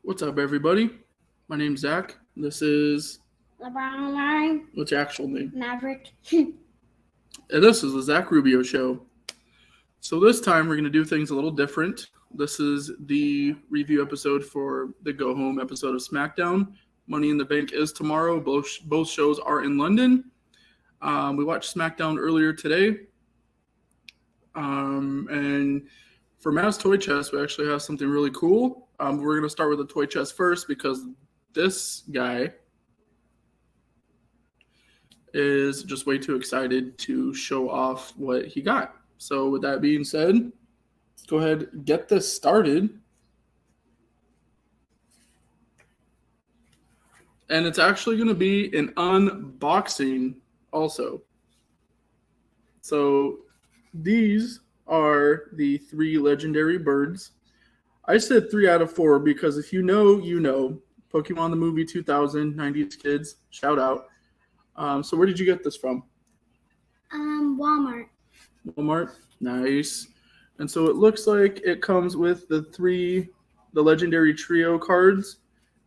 What's up, everybody? My name's Zach. This is... LeBron line. What's your actual name? Maverick. And this is the Zach Rubio Show. So this time we're going to do things a little different. This is the review episode for the Go Home episode of SmackDown. Money in the Bank is tomorrow. Both shows are in London. We watched SmackDown earlier today. And for Matt's Toy Chest, we actually have something really cool. We're going to start with the toy chest first because this guy is just way too excited to show off what he got. So with that being said, let's go ahead and get this started. And it's actually going to be an unboxing also. So these are the 3 legendary birds. I said 3 out of 4 because if you know, you know. Pokemon the movie 2000, 90s kids, shout out. So where did you get this from? Walmart. Walmart, nice. And so it looks like it comes with the legendary trio cards.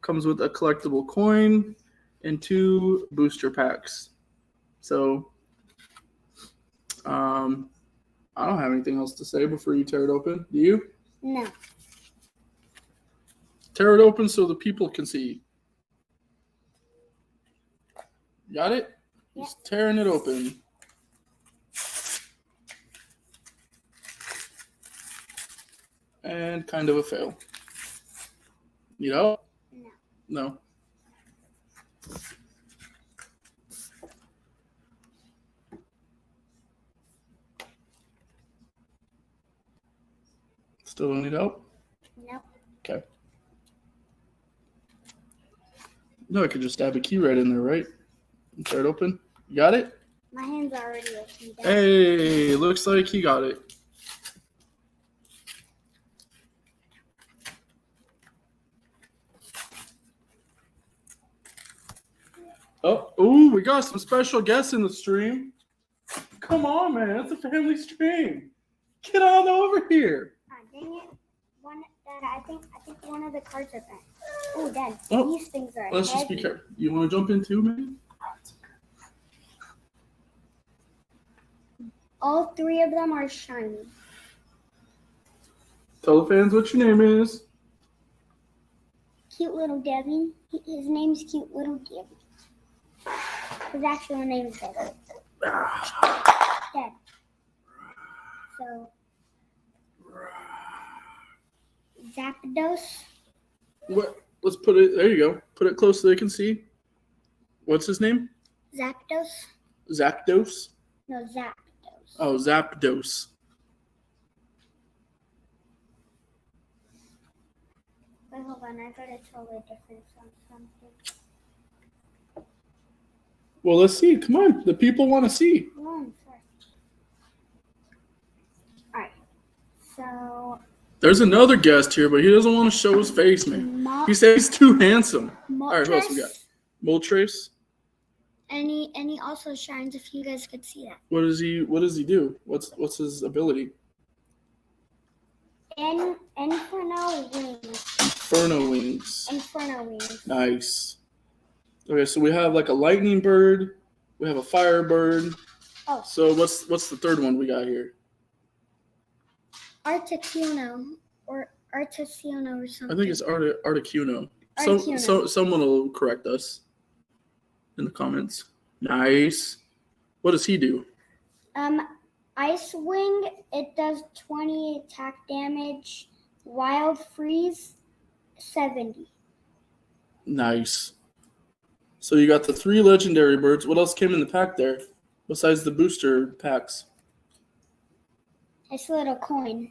Comes with a collectible coin and 2 booster packs. So I don't have anything else to say before you tear it open. Do you? No. Tear it open so the people can see. Got it? Yep. Just tearing it open. And kind of a fail. You know? No. No. Still don't need help? No. Okay. No, I could just stab a key right in there, right? And tear it open. You got it? My hand's already open. Hey, looks like he got it. Oh, we got some special guests in the stream. Come on, man. It's a family stream. Get on over here. Dang it. Dad, I think one of the cards are bent. Oh, Dad, Oh, these things are Let's just be careful. You want to jump in too, man? All 3 of them are shiny. Tell the fans what your name is. Cute little Debbie. His name's Cute Little Debbie. His actual name is Debbie. Dad. So, Zapdos. What? Let's put it. There you go. Put it close so they can see. What's his name? Zapdos. Zapdos. No, Zapdos. Oh, Zapdos. Wait, hold on. I got a totally different something. Well, let's see. Come on. The people want to see. Come on, sorry. Alright. So. There's another guest here, but he doesn't want to show his face, man. He said he's too handsome. All right, who else we got? Moltres. And he also shines. If you guys could see that. What does he do? What's his ability? Inferno wings. Inferno wings. Inferno wings. Nice. Okay, so we have like a lightning bird. We have a fire bird. Oh. So what's the third one we got here? Articuno or something. I think it's Articuno. Articuno. Someone will correct us in the comments. Nice. What does he do? Ice Wing. It does 20 attack damage. Wild Freeze, 70. Nice. So you got the 3 legendary birds. What else came in the pack there besides the booster packs? It's a little coin.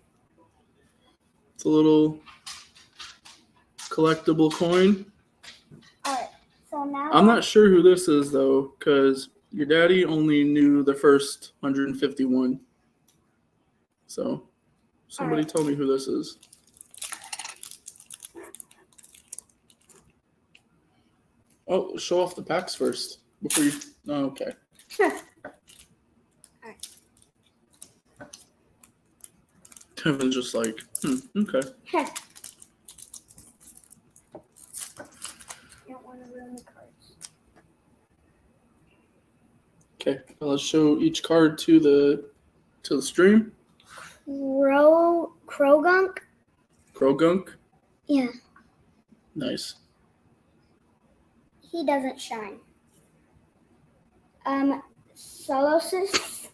It's a little collectible coin. Alright, so now... I'm not sure who this is, though, because your daddy only knew the first 151. So somebody tell me who this is. Oh, show off the packs first before you... Oh, okay. Alright. Kevin's just like, okay. Let's show each card to the stream. Krogunk. Krogunk. Yeah. Nice. He doesn't shine. Solosis.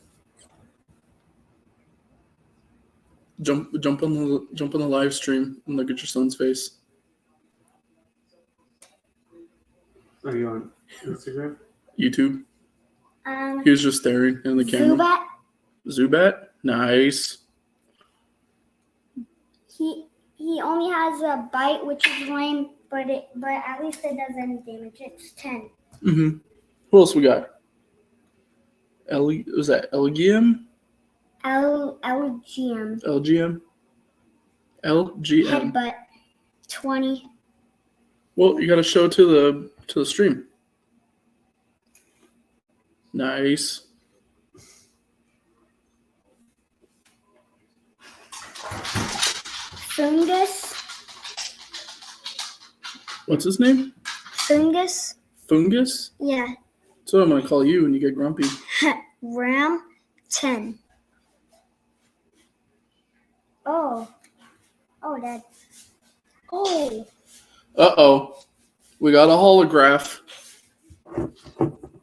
Jump on the live stream and look at your son's face. Are you on Instagram? YouTube. He was just staring in the camera. Zubat. Nice. He only has a bite, which is lame, but at least it does any damage. It's 10. Mm-hmm. Who else we got? Was that LGM? LGM. LGM. LGM. Headbutt. 20. Well, you got to show to the stream. Nice. Fungus. What's his name? Fungus. Fungus? Yeah. That's what I'm going to call you when you get grumpy. Ram. 10. Oh, Dad. Oh. Uh-oh. We got a holograph.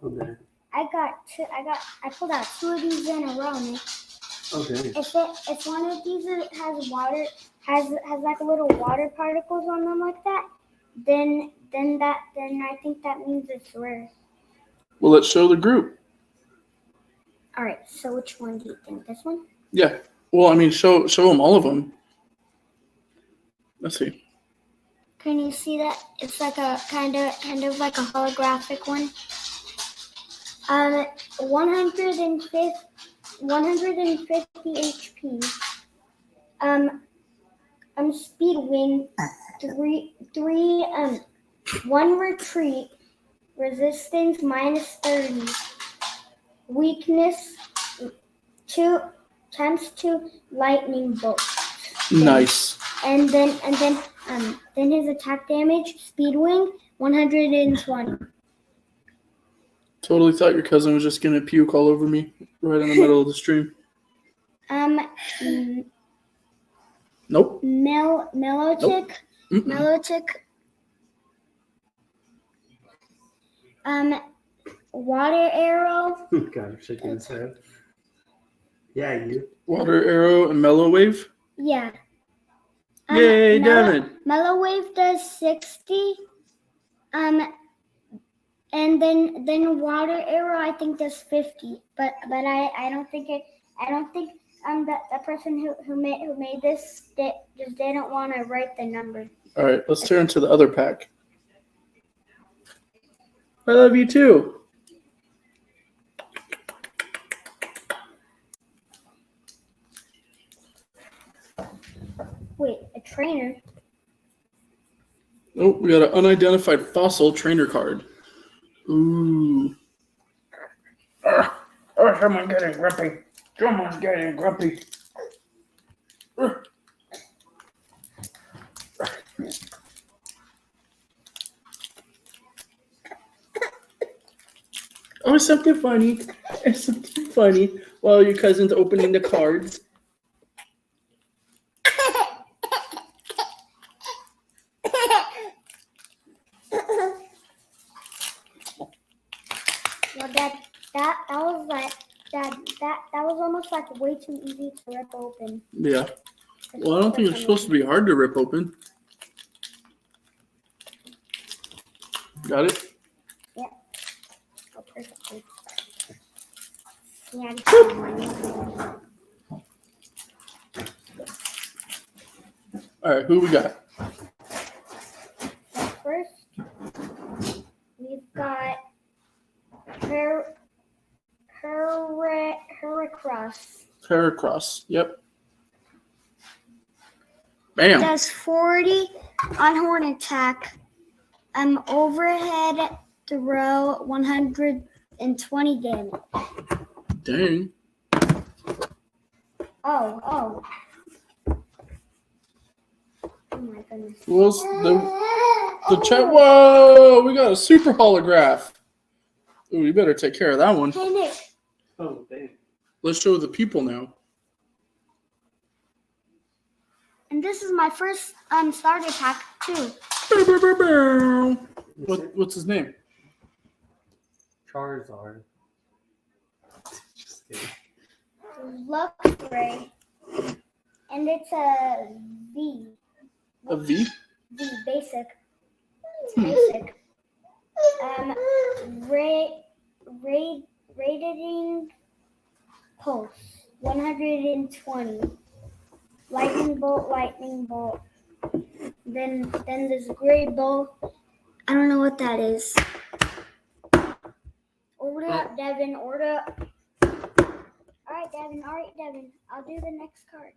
Okay. I pulled out 2 of these in a row, Nick. Okay. If one of these has water, has like little water particles on them like that, then I think that means it's rare. Well, let's show the group. All right. So which one do you think? This one? Yeah. Well, I mean, show them all of them. Let's see. Can you see that? It's like a kind of like a holographic one. 150 HP. Speed wing, 1 retreat, resistance -30, weakness 2 times 2 lightning bolt. Nice. And then his attack damage, speed wing, 120. Totally thought your cousin was just going to puke all over me right in the middle of the stream. Nope. Melodic. Nope. Melodic. Water arrow. God, I'm shaking his head. Yeah, you. Water arrow and mellow wave. Yeah. Yay, Devin. Mellow wave does 60. And then water arrow I think does 50. But I don't think that person who made this just didn't want to write the number. All right, let's turn to the other pack. I love you too. Wait, a trainer? Oh, we got an unidentified fossil trainer card. Ooh. Someone's getting grumpy. Someone's getting grumpy. Oh, something funny. It's something funny while your cousin's opening the cards. Well, that was almost like way too easy to rip open. Yeah. Well, I don't think it's supposed to be hard to rip open. Got it? Yep. Oh, perfectly. Yeah. All right, who we got? First, we've got Heracross. Heracross. Yep. Bam. Does 40 on horn attack. Overhead throw 120 damage. Dang. Oh. Oh my goodness. What's the chat? Whoa, we got a super holograph. Ooh, you better take care of that one. Hey Nick, let's show the people now. And this is my first starter pack too. What's his name? Charizard. Just kidding. Luxray. And it's a V. A V? V, basic. It's basic. Rating pulse 120. Lightning bolt. Then this gray bolt. I don't know what that is. Order up, Devin. Order up. All right, Devin. I'll do the next card.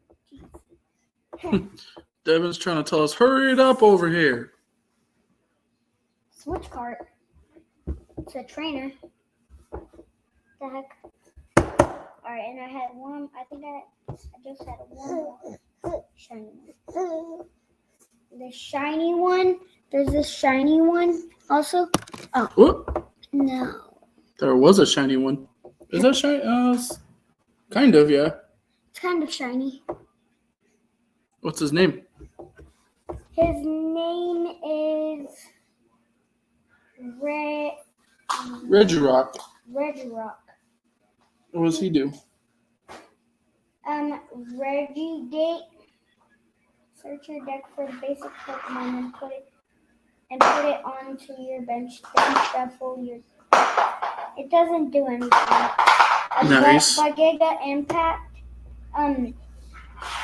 Jeez. Devin's trying to tell us, hurry it up over here. Switch card. It's a trainer. The heck? All right, and I had one. I think I just had one more shiny one. The shiny one. There's this shiny one also. Oh. What? No. There was a shiny one. Is that shiny? Kind of, yeah. It's kind of shiny. What's his name? His name is Regirock. Regirock. What does he do? Regigate. Search your deck for the basic Pokemon and put it onto your bench. Then shuffle your. It doesn't do anything. Nice. But Giga Impact.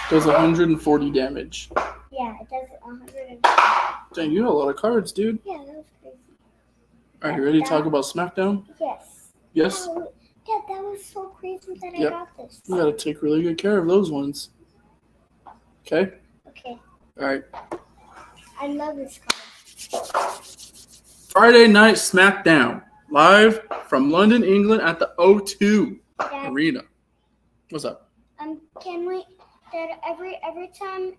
Does 140 damage. Yeah, it does 100. Dang, you got a lot of cards, dude. Yeah, that was crazy. Are you ready to talk about SmackDown? Yes. Yes? Yeah, that was so crazy that Yep. I got this. You gotta take really good care of those ones. Okay. Alright. I love this card. Friday Night SmackDown. Live from London, England at the O2 Dad, Arena. What's up? can we? Dad, every time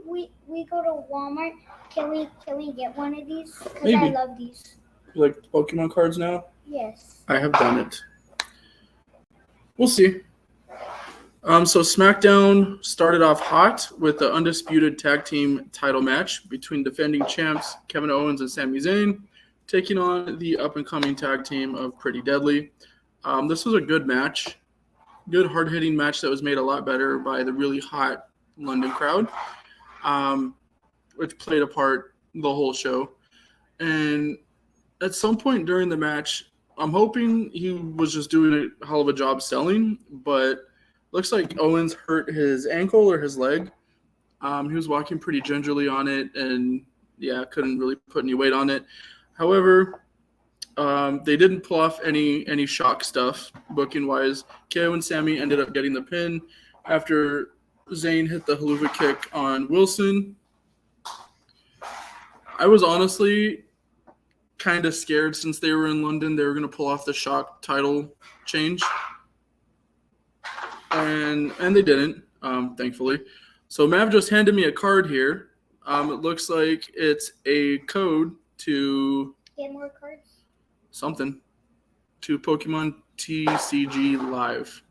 we go to Walmart, can we get one of these? Because I Maybe. love these. You like Pokemon cards now? Yes. I have done it. We'll see. So SmackDown started off hot with the undisputed tag team title match between defending champs Kevin Owens and Sami Zayn, taking on the up-and-coming tag team of Pretty Deadly. This was a good match. Good, hard-hitting match that was made a lot better by the really hot London crowd, which played a part the whole show. And at some point during the match, I'm hoping he was just doing a hell of a job selling, but looks like Owens hurt his ankle or his leg. He was walking pretty gingerly on it, and yeah, couldn't really put any weight on it. However, they didn't pull off any shock stuff booking wise. KO and Sammy ended up getting the pin after Zayn hit the haluva kick on Wilson. I was honestly kind of scared since they were in London they were going to pull off the shock title change, and they didn't, thankfully. So Mav just handed me a card here. It looks like it's a code to Get more cards. something, to Pokemon TCG Live.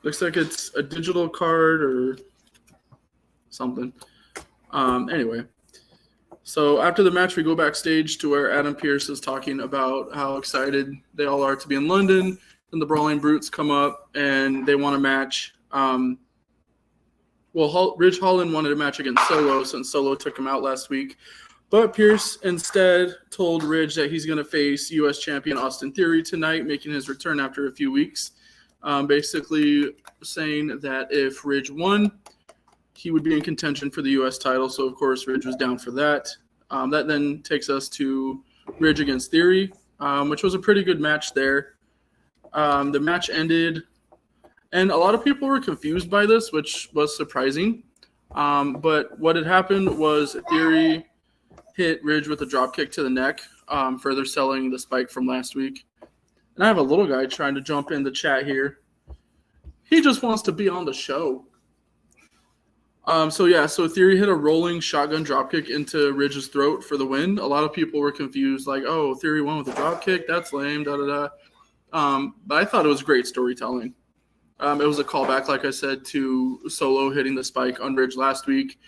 Looks like it's a digital card or something. Anyway, so after the match, we go backstage to where Adam Pearce is talking about how excited they all are to be in London. And the Brawling Brutes come up and they want a match. Ridge Holland wanted a match against Solo since Solo took him out last week. But Pearce instead told Ridge that he's going to face U.S. champion Austin Theory tonight, making his return after a few weeks. Basically saying that if Ridge won, he would be in contention for the U.S. title. So, of course, Ridge was down for that. That then takes us to Ridge against Theory, which was a pretty good match there. The match ended, and a lot of people were confused by this, which was surprising. But what had happened was Theory hit Ridge with a drop kick to the neck, further selling the spike from last week. And I have a little guy trying to jump in the chat here. He just wants to be on the show. So Theory hit a rolling shotgun dropkick into Ridge's throat for the win. A lot of people were confused, like, oh, Theory won with a dropkick? That's lame, But I thought it was great storytelling. It was a callback, like I said, to Solo hitting the spike on Ridge last week.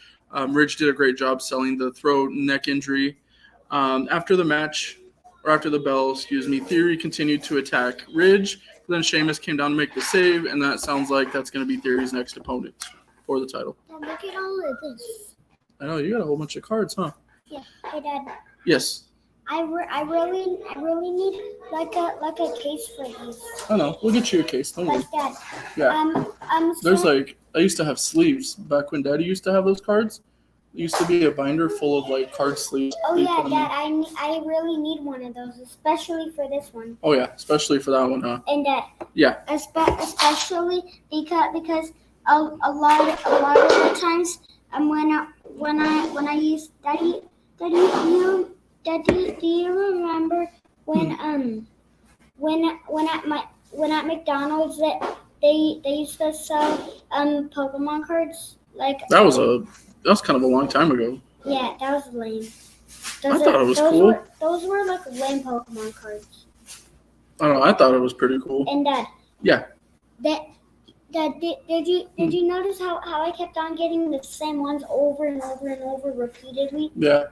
Ridge did a great job selling the throat and neck injury. After the match, or after the bell, Theory continued to attack Ridge. Then Sheamus came down to make the save, and that sounds like that's going to be Theory's next opponent for the title. Dad, look at all of this. I know, you got a whole bunch of cards, huh? Yeah. Hey, Dad. Yes. I really need like a case for these. I know. We'll get you a case. Don't worry. Like that. Yeah. There's like, I used to have sleeves back when Daddy used to have those cards. There used to be a binder full of like card sleeves. Oh yeah, Dad. I really need one of those, especially for this one. Oh yeah, especially for that one, huh? And Dad. Yeah. Especially because a lot of the times when I use Daddy, do you remember when at McDonald's that they used to sell Pokemon cards? Like that was kind of a long time ago. Yeah, that was lame. I thought it was cool. Those were like lame Pokemon cards. I don't know. I thought it was pretty cool. And Dad. Yeah. Dad, did you notice how I kept on getting the same ones over and over and over repeatedly? Yeah.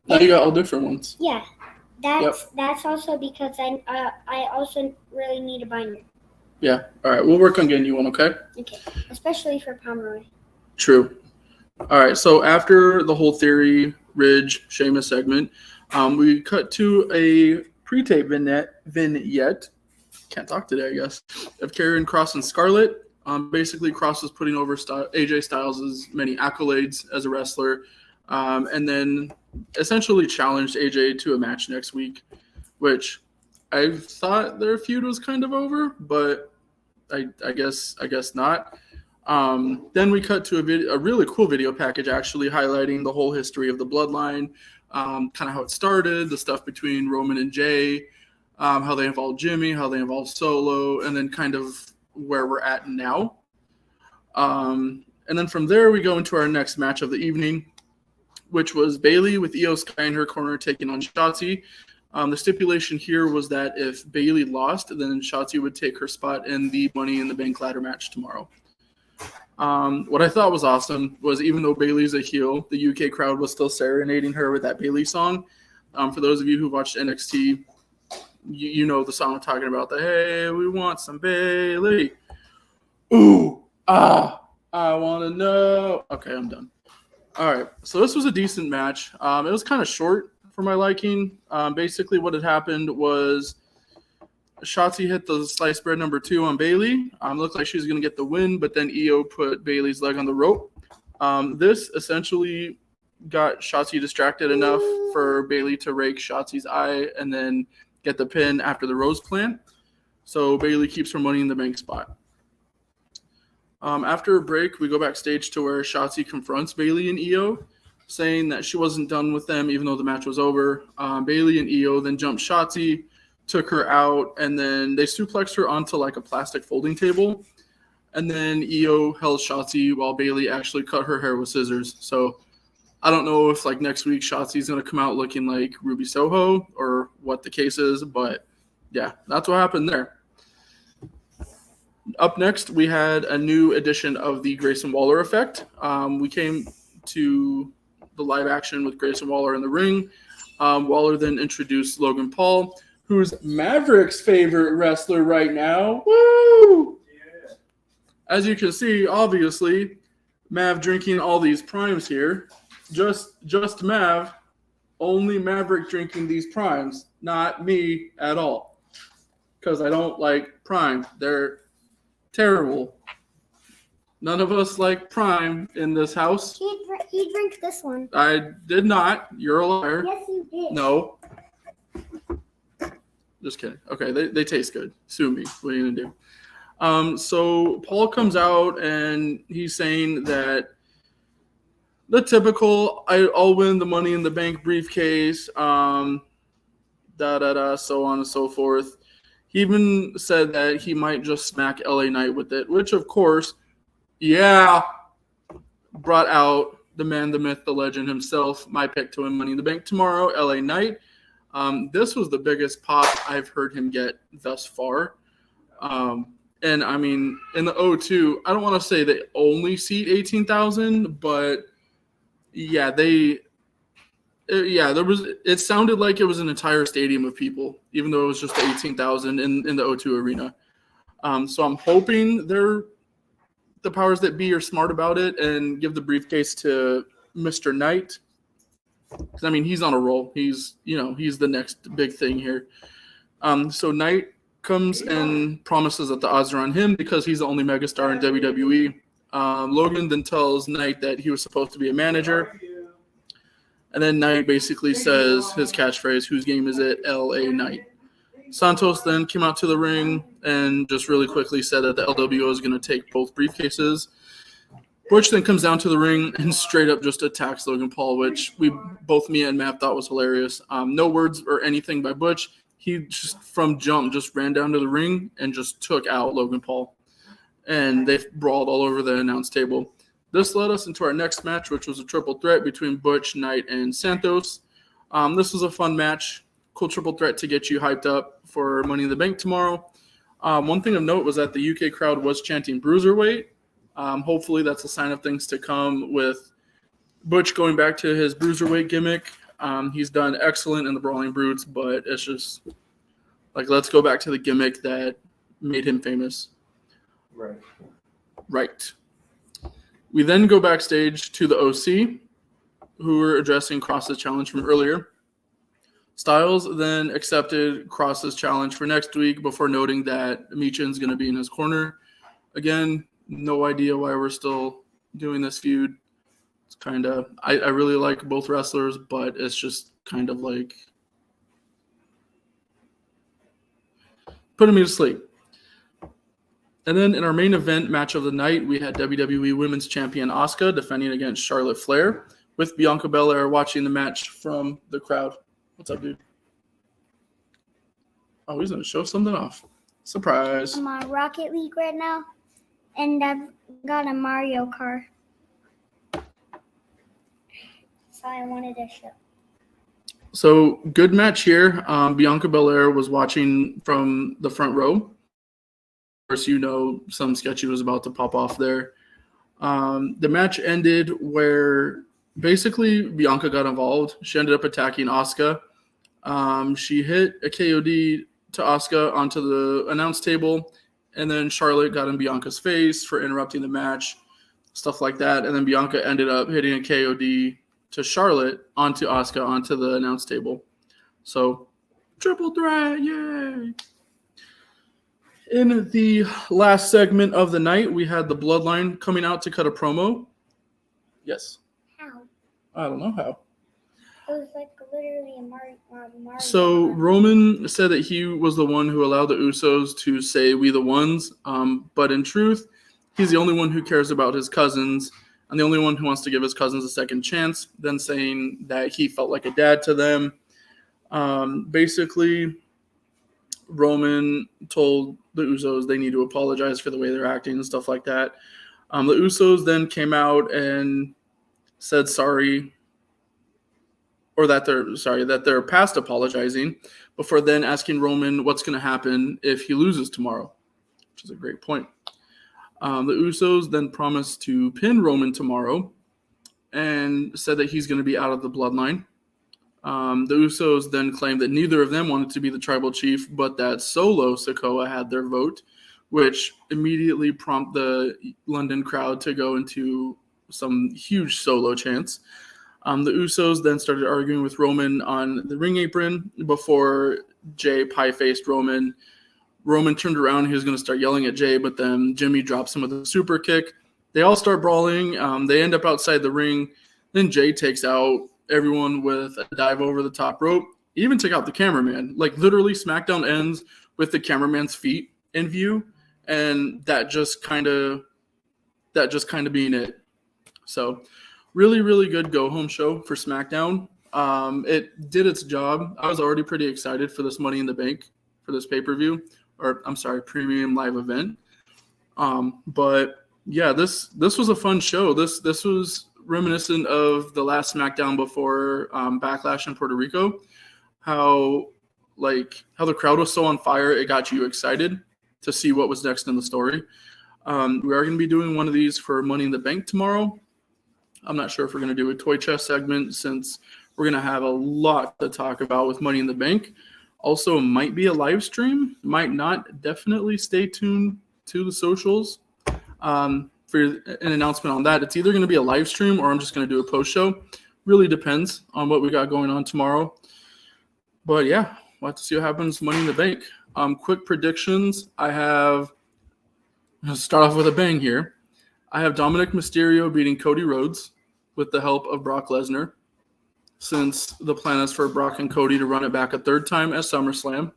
Now you got all different ones. Yeah. That's also because I also really need a binder. Yeah. All right. We'll work on getting you one, okay? Okay. Especially for Pomeroy. True. All right. So after the whole Theory, Ridge, Sheamus segment, we cut to a pre-tape vignette. Can't talk today, I guess. Of Karrion Kross and Scarlett. Basically, Kross was putting over AJ Styles' many accolades as a wrestler, and then essentially challenged AJ to a match next week, which I thought their feud was kind of over, but I guess not. Then we cut to a really cool video package, actually highlighting the whole history of the Bloodline, kind of how it started, the stuff between Roman and Jay, how they involved Jimmy, how they involved Solo, and then kind of where we're at now. And then from there, we go into our next match of the evening, which was Bayley with Io Sky in her corner taking on Shotzi. The stipulation here was that if Bayley lost, then Shotzi would take her spot in the Money in the Bank ladder match tomorrow. What I thought was awesome was even though Bayley's a heel, the UK crowd was still serenading her with that Bayley song. For those of you who watched NXT, you know the song I'm talking about. The hey, we want some Bayley. Ooh, I want to know. Okay, I'm done. All right, so this was a decent match. It was kind of short for my liking. Basically, what had happened was Shotzi hit the sliced bread number 2 on Bayley. Looked like she was going to get the win, but then Io put Bayley's leg on the rope. This essentially got Shotzi distracted enough for Bayley to rake Shotzi's eye and then get the pin after the Rose Plant. So Bayley keeps her Money in the Bank spot. After a break, we go backstage to where Shotzi confronts Bayley and Io, saying that she wasn't done with them even though the match was over. Bayley and Io then jumped Shotzi, took her out, and then they suplexed her onto like a plastic folding table. And then Io held Shotzi while Bayley actually cut her hair with scissors. So I don't know if like next week Shotzi's going to come out looking like Ruby Soho or what the case is, but yeah, that's what happened there. Up next, we had a new edition of the Grayson Waller effect. We came to the live action with Grayson Waller in the ring. Waller then introduced Logan Paul, who's Maverick's favorite wrestler right now. Woo! Yeah. As you can see, obviously, Mav drinking all these primes here. Just Mav, only Maverick drinking these primes, not me at all. Because I don't like prime. They're terrible. None of us like prime in this house. He drank this one. I did not. You're a liar. Yes, you did. No. Just kidding. Okay, they taste good. Sue me. What are you going to do? So Paul comes out and he's saying that the typical I'll win the Money in the Bank briefcase, so on and so forth. He even said that he might just smack LA Knight with it, which of course, yeah, brought out the man, the myth, the legend himself. My pick to win Money in the Bank tomorrow, LA Knight. This was the biggest pop I've heard him get thus far. And I mean, in the O2, I don't want to say they only seat 18,000, but yeah, it sounded like it was an entire stadium of people, even though it was just 18,000 in the O2 arena. So I'm hoping the powers that be are smart about it and give the briefcase to Mr. Knight. Because I mean, he's on a roll. He's the next big thing here. So Knight comes and promises that the odds are on him because he's the only megastar in WWE. Logan then tells Knight that he was supposed to be a manager. And then Knight basically says his catchphrase, "Whose game is it? L.A. Knight." Santos then came out to the ring and just really quickly said that the LWO is going to take both briefcases. Butch then comes down to the ring and straight up just attacks Logan Paul, which both me and Matt thought was hilarious. No words or anything by Butch. He just from jump just ran down to the ring and just took out Logan Paul. And they brawled all over the announce table. This led us into our next match, which was a triple threat between Butch, Knight, and Santos. This was a fun match. Cool triple threat to get you hyped up for Money in the Bank tomorrow. One thing of note was that the UK crowd was chanting Bruiserweight. Hopefully that's a sign of things to come with Butch going back to his Bruiserweight gimmick. He's done excellent in the Brawling Brutes, but it's just like, let's go back to the gimmick that made him famous. Right. We then go backstage to the OC, who were addressing Cross's challenge from earlier. Styles then accepted Cross's challenge for next week before noting that Michin's going to be in his corner. Again, no idea why we're still doing this feud. It's kind of – I really like both wrestlers, but it's just kind of like putting me to sleep. And then in our main event match of the night, we had WWE Women's Champion Asuka defending against Charlotte Flair, with Bianca Belair watching the match from the crowd. What's up, dude? Oh, he's going to show something off. Surprise. I'm on Rocket League right now, and I've got a Mario Kart. So I wanted to show. So, good match here. Bianca Belair was watching from the front row. Of course, some sketchy was about to pop off there. The match ended where basically Bianca got involved. She ended up attacking Asuka. She hit a KOD to Asuka onto the announce table, and then Charlotte got in Bianca's face for interrupting the match, stuff like that. And then Bianca ended up hitting a KOD to Charlotte onto Asuka onto the announce table. So, triple threat, yay! In the last segment of the night, we had the Bloodline coming out to cut a promo. Yes. How? I don't know how. It was like literally a Mario. So Roman said that he was the one who allowed the Usos to say "We the Ones," but in truth, he's the only one who cares about his cousins and the only one who wants to give his cousins a second chance. Then saying that he felt like a dad to them. Basically, Roman told the Usos they need to apologize for the way they're acting and stuff like that. The Usos then came out and said sorry. Or that they're past apologizing, before then asking Roman what's going to happen if he loses tomorrow, which is a great point. The Usos then promised to pin Roman tomorrow and said that he's going to be out of the Bloodline. The Usos then claimed that neither of them wanted to be the tribal chief, but that Solo Sikoa had their vote, which immediately prompted the London crowd to go into some huge Solo chants. The Usos then started arguing with Roman on the ring apron before Jay pie-faced Roman. Roman turned around. He was going to start yelling at Jay, but then Jimmy drops him with a super kick. They all start brawling. They end up outside the ring. Then Jay takes out everyone with a dive over the top rope. He even took out the cameraman. Like, literally, SmackDown ends with the cameraman's feet in view, and that just kind of being it. So, really, really good go-home show for SmackDown. It did its job. I was already pretty excited for this Money in the Bank, for this pay-per-view, or I'm sorry, premium live event. But yeah, this was a fun show. This was reminiscent of the last SmackDown before Backlash in Puerto Rico. how the crowd was so on fire. It got you excited to see what was next in the story. We are going to be doing one of these for Money in the Bank tomorrow. I'm not sure if we're going to do a toy chest segment since we're going to have a lot to talk about with Money in the Bank. Also, might be a live stream, might not. Definitely stay tuned to the socials for an announcement on that. It's either going to be a live stream or I'm just going to do a post show. Really depends on what we got going on tomorrow. But yeah, we'll have to see what happens Money in the Bank. Quick predictions. I'll start off with a bang here. I have Dominic Mysterio beating Cody Rhodes with the help of Brock Lesnar, since the plan is for Brock and Cody to run it back a third time at SummerSlam.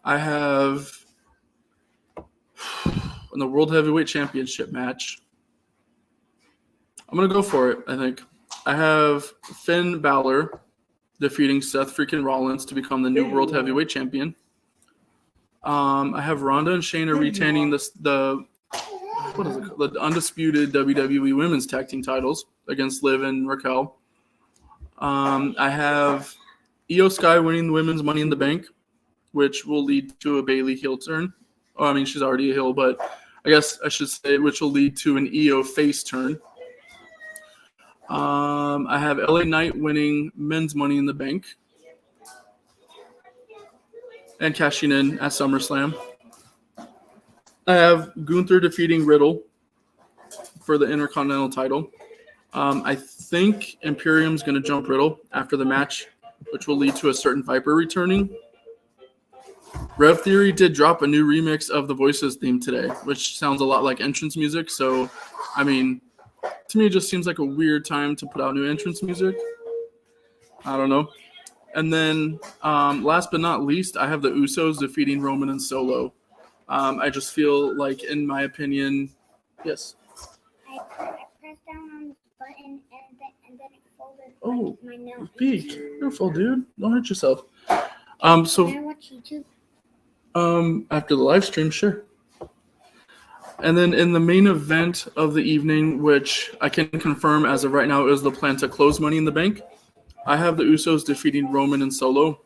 I have in the World Heavyweight Championship match. I'm going to go for it, I think. I have Finn Balor defeating Seth freaking Rollins to become the new World Heavyweight Champion. I have Ronda and Shayna retaining the undisputed WWE Women's Tag Team titles against Liv and Raquel. I have Io Sky winning the Women's Money in the Bank, which will lead to a Bayley heel turn. Oh, I mean, she's already a heel, but I guess I should say which will lead to an Io face turn. I have LA Knight winning Men's Money in the Bank and cashing in at SummerSlam. I have Gunther defeating Riddle for the Intercontinental title. I think Imperium's going to jump Riddle after the match, which will lead to a certain Viper returning. Rev Theory did drop a new remix of the Voices theme today, which sounds a lot like entrance music. So, I mean, to me, it just seems like a weird time to put out new entrance music. I don't know. And then, last but not least, I have the Usos defeating Roman and Solo. I just feel like, in my opinion, yes. I pressed down on the button and then it folded. Oh, my nail. Peak. Careful, dude. Don't hurt yourself. Can I watch YouTube? After the live stream, sure. And then in the main event of the evening, which I can confirm as of right now is the plan to close Money in the Bank, I have the Usos defeating Roman and Solo.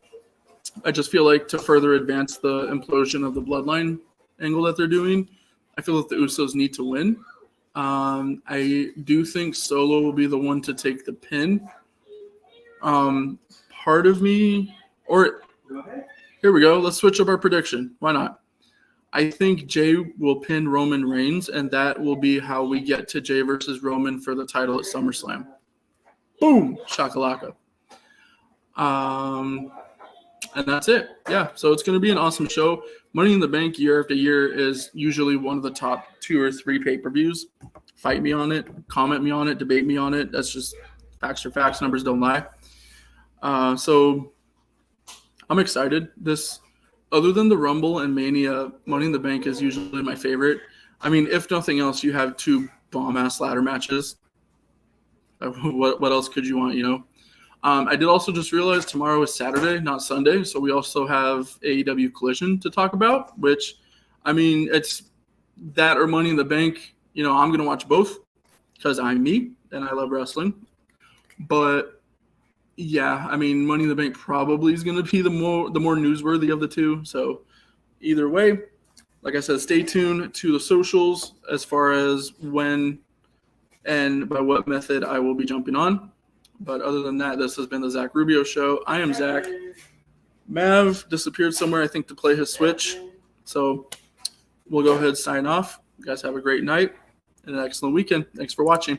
I just feel like to further advance the implosion of the Bloodline angle that they're doing, I feel that the Usos need to win. I do think Solo will be the one to take the pin. Part of me, or here we go. Let's switch up our prediction. Why not? I think Jay will pin Roman Reigns, and that will be how we get to Jay versus Roman for the title at SummerSlam. Boom! Shakalaka. And that's it. Yeah, so it's going to be an awesome show. Money in the Bank year after year is usually one of the top 2 or 3 pay-per-views. Fight me on it, comment me on it, debate me on it. That's just facts are facts. Numbers don't lie. So I'm excited. This, other than the Rumble and Mania, Money in the Bank is usually my favorite. I mean, if nothing else, you have 2 bomb-ass ladder matches. What else could you want, you know? I did also just realize tomorrow is Saturday, not Sunday, so we also have AEW Collision to talk about, which, I mean, it's that or Money in the Bank. You know, I'm going to watch both because I'm me and I love wrestling. But, yeah, I mean, Money in the Bank probably is going to be the more newsworthy of the 2. So, either way, like I said, stay tuned to the socials as far as when and by what method I will be jumping on. But other than that, this has been the Zach Rubio Show. I am Zach. Mav disappeared somewhere, I think, to play his Switch. So we'll go ahead and sign off. You guys have a great night and an excellent weekend. Thanks for watching.